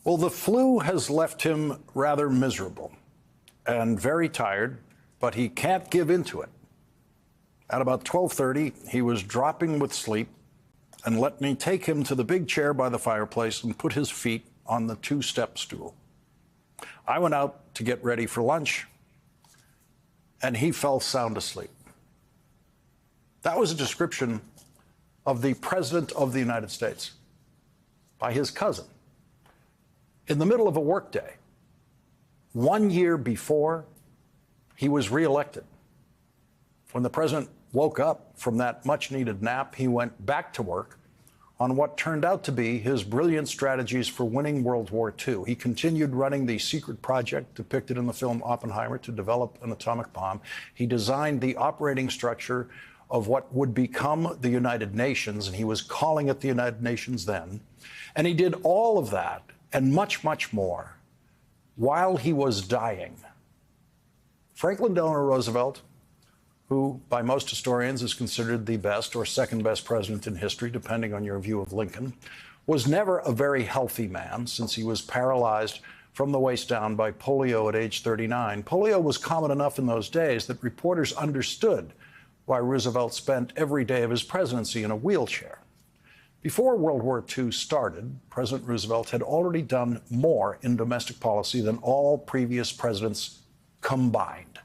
Well, the flu has left him rather miserable and very tired, but he can't give in to it. At about 12:30, he was dropping with sleep and let me take him to the big chair by the fireplace and put his feet on the two-step stool. I went out to get ready for lunch, and he fell sound asleep. That was a description of the President of the United States by his cousin in the middle of a workday, 1 year before he was reelected. When the president woke up from that much-needed nap, he went back to work on what turned out to be his brilliant strategies for winning World War II. He continued running the secret project depicted in the film Oppenheimer to develop an atomic bomb. He designed the operating structure of what would become the United Nations, and he was calling it the United Nations then. And he did all of that and much, much more while he was dying. Franklin Delano Roosevelt, who by most historians is considered the best or second best president in history, depending on your view of Lincoln, was never a very healthy man since he was paralyzed from the waist down by polio at age 39. Polio was common enough in those days that reporters understood why Roosevelt spent every day of his presidency in a wheelchair. Before World War II started, President Roosevelt had already done more in domestic policy than all previous presidents combined.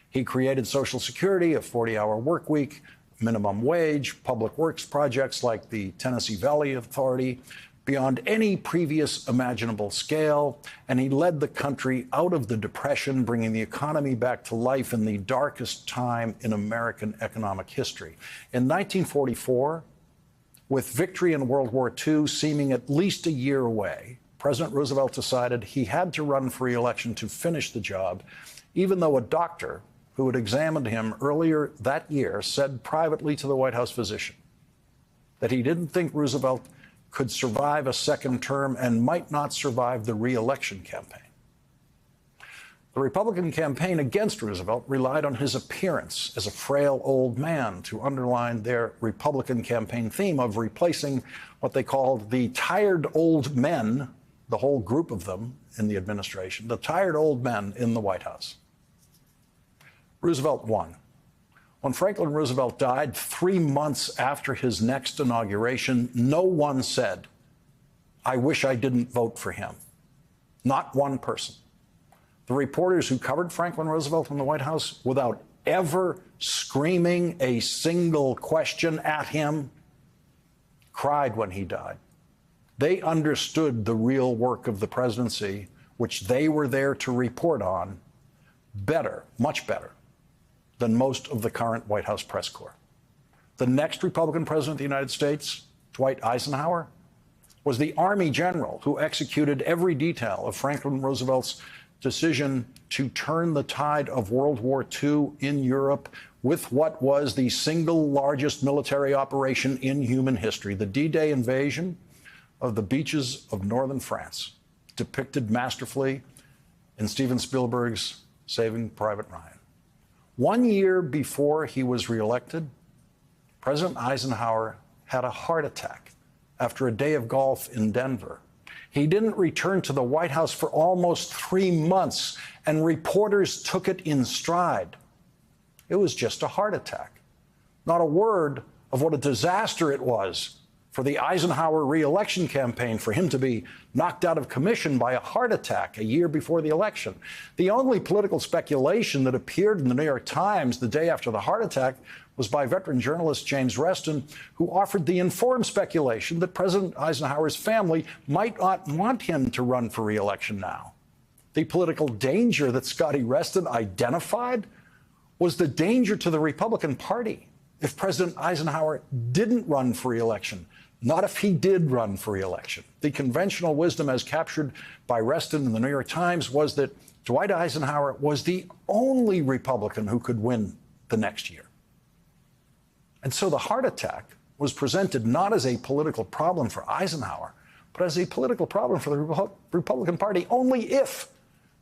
He created Social Security, a 40-hour work week, minimum wage, public works projects like the Tennessee Valley Authority, beyond any previous imaginable scale, and he led the country out of the Depression, bringing the economy back to life in the darkest time in American economic history. In 1944, with victory in World War II seeming at least a year away, President Roosevelt decided he had to run for re-election to finish the job, even though a doctor who had examined him earlier that year said privately to the White House physician that he didn't think Roosevelt could survive a second term and might not survive the re-election campaign. The Republican campaign against Roosevelt relied on his appearance as a frail old man to underline their Republican campaign theme of replacing what they called the tired old men, the whole group of them in the administration, the tired old men in the White House. Roosevelt won. When Franklin Roosevelt died 3 months after his next inauguration, no one said, "I wish I didn't vote for him." Not one person. The reporters who covered Franklin Roosevelt in the White House, without ever screaming a single question at him, cried when he died. They understood the real work of the presidency, which they were there to report on, better, much better, than most of the current White House press corps. The next Republican president of the United States, Dwight Eisenhower, was the Army general who executed every detail of Franklin Roosevelt's decision to turn the tide of World War II in Europe with what was the single largest military operation in human history, the D-Day invasion of the beaches of northern France, depicted masterfully in Steven Spielberg's Saving Private Ryan. 1 year before he was reelected, President Eisenhower had a heart attack after a day of golf in Denver. He didn't return to the White House for almost 3 months, and reporters took it in stride. It was just a heart attack. Not a word of what a disaster it was for the Eisenhower re-election campaign, for him to be knocked out of commission by a heart attack a year before the election. The only political speculation that appeared in the New York Times the day after the heart attack was by veteran journalist James Reston, who offered the informed speculation that President Eisenhower's family might not want him to run for re-election now. The political danger that Scotty Reston identified was the danger to the Republican Party if President Eisenhower didn't run for re-election, not if he did run for re-election. The conventional wisdom, as captured by Reston in the New York Times, was that Dwight Eisenhower was the only Republican who could win the next year. And so the heart attack was presented not as a political problem for Eisenhower, but as a political problem for the Republican Party only if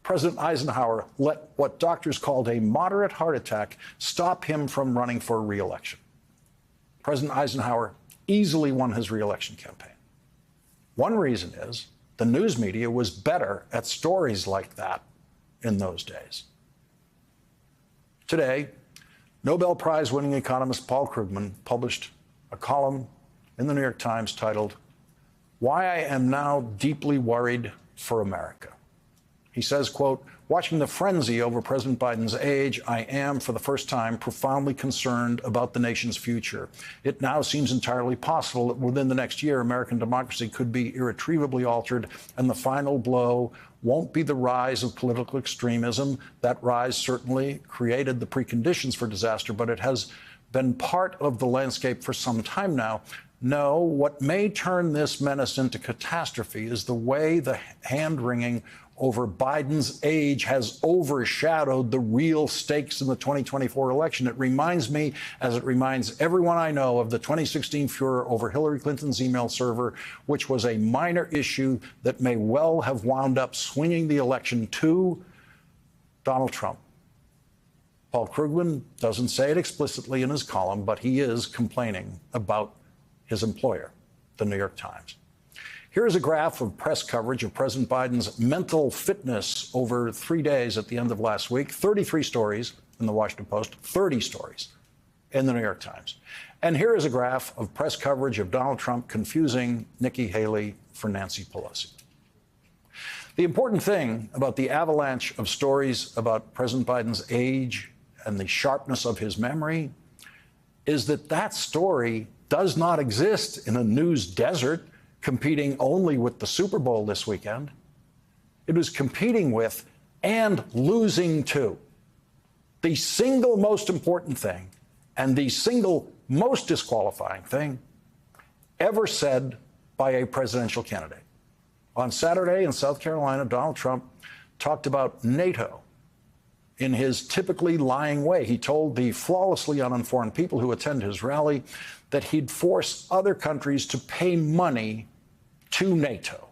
President Eisenhower let what doctors called a moderate heart attack stop him from running for re-election. President Eisenhower easily won his re-election campaign. One reason is The news media was better at stories like that in those days. Today, Nobel Prize-winning economist Paul Krugman published a column in the New York Times titled, "Why I Am Now Deeply Worried for America." He says, quote, "Watching the frenzy over President Biden's age, I am, for the first time, profoundly concerned about the nation's future. It now seems entirely possible that within the next year, American democracy could be irretrievably altered, and the final blow won't be the rise of political extremism. That rise certainly created the preconditions for disaster, but it has been part of the landscape for some time now. No, what may turn this menace into catastrophe is the way the hand-wringing over Biden's age has overshadowed the real stakes in the 2024 election. It reminds me, as it reminds everyone I know, of the 2016 furor over Hillary Clinton's email server, which was a minor issue that may well have wound up swinging the election to Donald Trump." Paul Krugman doesn't say it explicitly in his column, but he is complaining about his employer, the New York Times. Here's a graph of press coverage of President Biden's mental fitness over 3 days at the end of last week. 33 stories in the Washington Post, 30 stories in the New York Times. And here is a graph of press coverage of Donald Trump confusing Nikki Haley for Nancy Pelosi. The important thing about the avalanche of stories about President Biden's age and the sharpness of his memory is that that story does not exist in a news desert, competing only with the Super Bowl this weekend. It was competing with and losing to the single most important thing and the single most disqualifying thing ever said by a presidential candidate. On Saturday in South Carolina, Donald Trump talked about NATO in his typically lying way. He told the flawlessly uninformed people who attend his rally that he'd force other countries to pay money to NATO,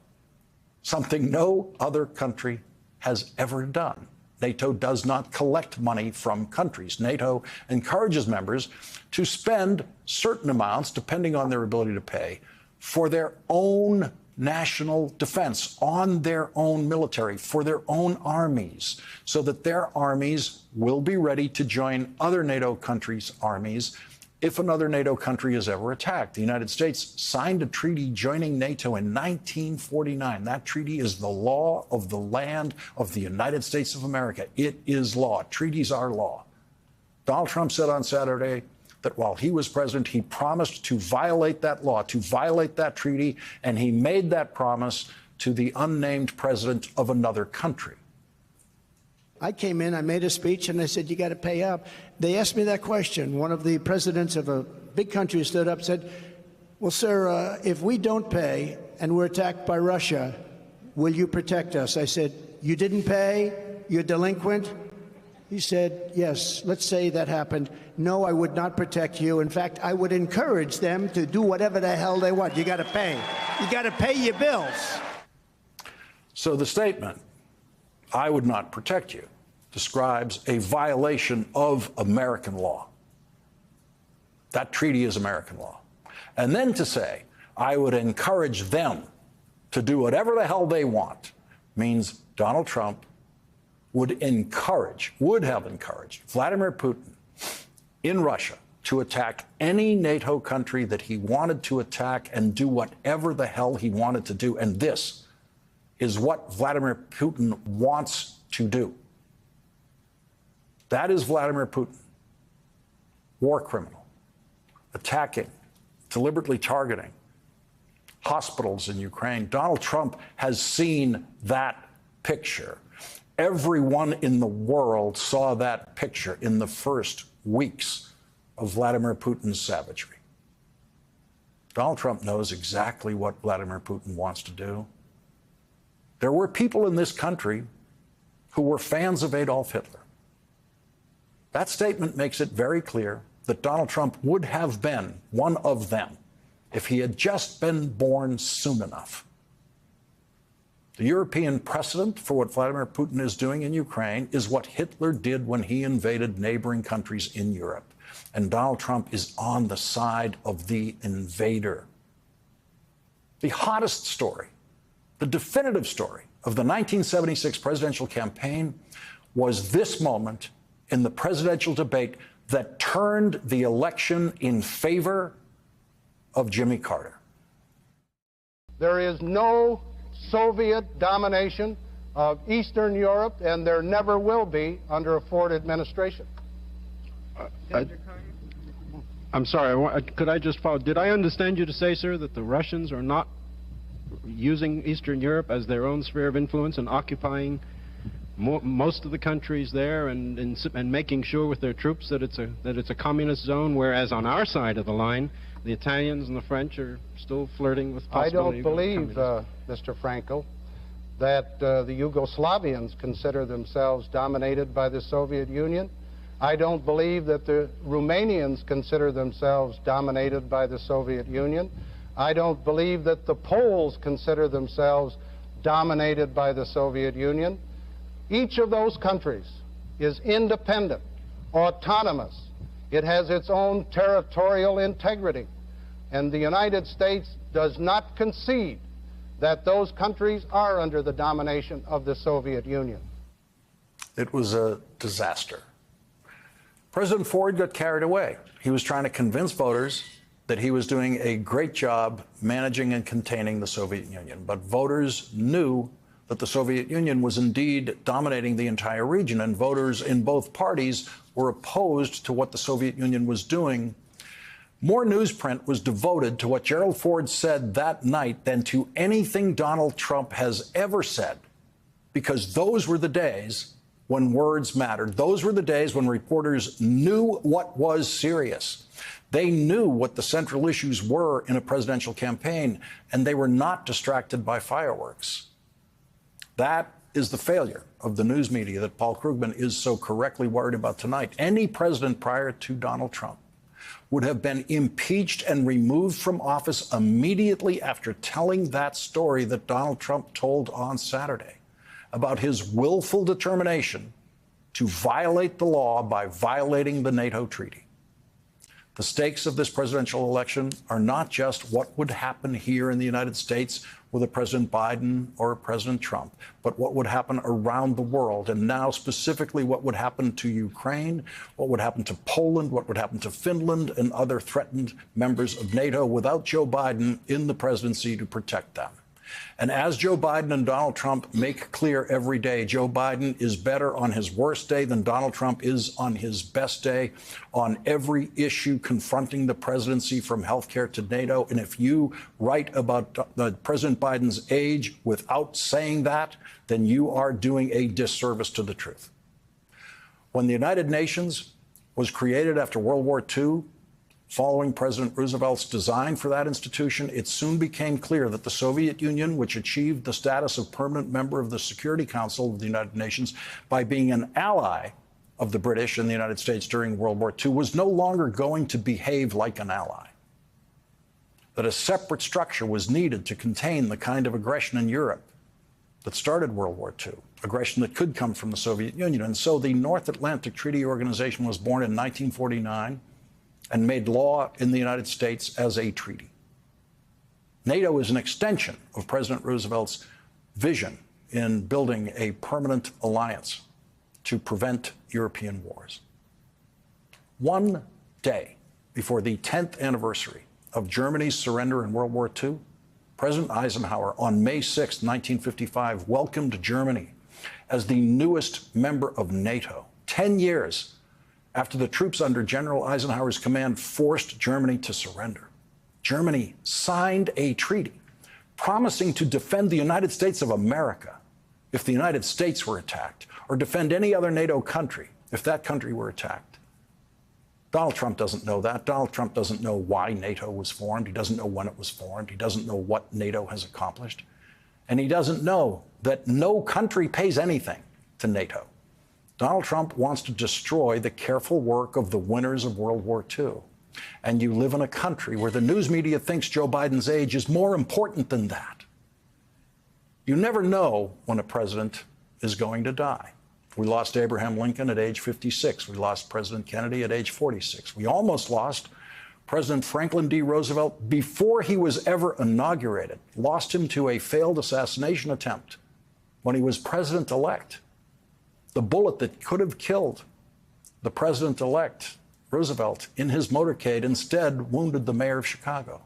something no other country has ever done. NATO does not collect money from countries. NATO encourages members to spend certain amounts, depending on their ability to pay, for their own national defense, on their own military, for their own armies, so that their armies will be ready to join other NATO countries' armies if another NATO country is ever attacked. The United States signed a treaty joining NATO in 1949. That treaty is the law of the land of the United States of America. It is law. Treaties are law. Donald Trump said on Saturday that while he was president, he promised to violate that law, to violate that treaty, and he made that promise to the unnamed president of another country. I came in, I made a speech, and I said, you got to pay up. They asked me that question. One of the presidents of a big country stood up and said, well, sir, if we don't pay and we're attacked by Russia, will you protect us? I said, you didn't pay? You're delinquent? He said, yes, let's say that happened. No, I would not protect you. In fact, I would encourage them to do whatever the hell they want. You got to pay. You got to pay your bills. So the statement, I would not protect you, describes a violation of American law. That treaty is American law. And then to say, I would encourage them to do whatever the hell they want, means Donald Trump would have encouraged Vladimir Putin in Russia to attack any NATO country that he wanted to attack and do whatever the hell he wanted to do. And this is what Vladimir Putin wants to do. That is Vladimir Putin, war criminal, attacking, deliberately targeting hospitals in Ukraine. Donald Trump has seen that picture. Everyone in the world saw that picture in the first weeks of Vladimir Putin's savagery. Donald Trump knows exactly what Vladimir Putin wants to do. There were people in this country who were fans of Adolf Hitler. That statement makes it very clear that Donald Trump would have been one of them if he had just been born soon enough. The European precedent for what Vladimir Putin is doing in Ukraine is what Hitler did when he invaded neighboring countries in Europe. And Donald Trump is on the side of the invader. The hottest story The definitive story of the 1976 presidential campaign was this moment in the presidential debate that turned the election in favor of Jimmy Carter. There is no Soviet domination of Eastern Europe, and there never will be under a Ford administration. I'm sorry, could I just follow? Did I understand you to say, sir, that the Russians are not using Eastern Europe as their own sphere of influence and occupying most of the countries there and making sure with their troops that it's a communist zone, whereas on our side of the line, the Italians and the French are still flirting with possibility I don't believe, Mr. Frankel, that the Yugoslavians consider themselves dominated by the Soviet Union. I don't believe that the Romanians consider themselves dominated by the Soviet Union. I don't believe that the Poles consider themselves dominated by the Soviet Union. Each of those countries is independent, autonomous. It has its own territorial integrity. And the United States does not concede that those countries are under the domination of the Soviet Union. It was a disaster. President Ford got carried away. He was trying to convince voters that he was doing a great job managing and containing the Soviet Union. But voters knew that the Soviet Union was indeed dominating the entire region, and voters in both parties were opposed to what the Soviet Union was doing. More newsprint was devoted to what Gerald Ford said that night than to anything Donald Trump has ever said, because those were the days when words mattered. Those were the days when reporters knew what was serious. They knew what the central issues were in a presidential campaign, and they were not distracted by fireworks. That is the failure of the news media that Paul Krugman is so correctly worried about tonight. Any president prior to Donald Trump would have been impeached and removed from office immediately after telling that story that Donald Trump told on Saturday about his willful determination to violate the law by violating the NATO treaty. The stakes of this presidential election are not just what would happen here in the United States with a President Biden or a President Trump, but what would happen around the world, and now specifically what would happen to Ukraine, what would happen to Poland, what would happen to Finland and other threatened members of NATO without Joe Biden in the presidency to protect them. And as Joe Biden and Donald Trump make clear every day, Joe Biden is better on his worst day than Donald Trump is on his best day on every issue confronting the presidency, from health care to NATO. And if you write about President Biden's age without saying that, then you are doing a disservice to the truth. When the United Nations was created after World War II, following President Roosevelt's design for that institution, it soon became clear that the Soviet Union, which achieved the status of permanent member of the Security Council of the United Nations by being an ally of the British and the United States during World War II, was no longer going to behave like an ally. That a separate structure was needed to contain the kind of aggression in Europe that started World War II, aggression that could come from the Soviet Union. And so the North Atlantic Treaty Organization was born in 1949 and made law in the United States as a treaty. NATO is an extension of President Roosevelt's vision in building a permanent alliance to prevent European wars. One day before the 10th anniversary of Germany's surrender in World War II, President Eisenhower, on May 6, 1955, welcomed Germany as the newest member of NATO, 10 years after the troops under General Eisenhower's command forced Germany to surrender. Germany signed a treaty promising to defend the United States of America if the United States were attacked, or defend any other NATO country if that country were attacked. Donald Trump doesn't know that. Donald Trump doesn't know why NATO was formed. He doesn't know when it was formed. He doesn't know what NATO has accomplished. And he doesn't know that no country pays anything to NATO. Donald Trump wants to destroy the careful work of the winners of World War II. And you live in a country where the news media thinks Joe Biden's age is more important than that. You never know when a president is going to die. We lost Abraham Lincoln at age 56. We lost President Kennedy at age 46. We almost lost President Franklin D. Roosevelt, before he was ever inaugurated, lost him to a failed assassination attempt when he was president-elect. The bullet that could have killed the president-elect, Roosevelt, in his motorcade instead wounded the mayor of Chicago.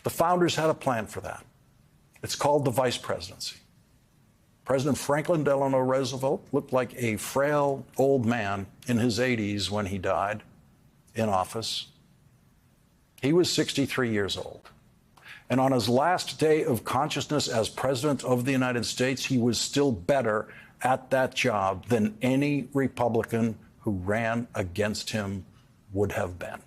The founders had a plan for that. It's called the vice presidency. President Franklin Delano Roosevelt looked like a frail old man in his 80s when he died in office. He was 63 years old. And on his last day of consciousness as President of the United States, he was still better at that job than any Republican who ran against him would have been.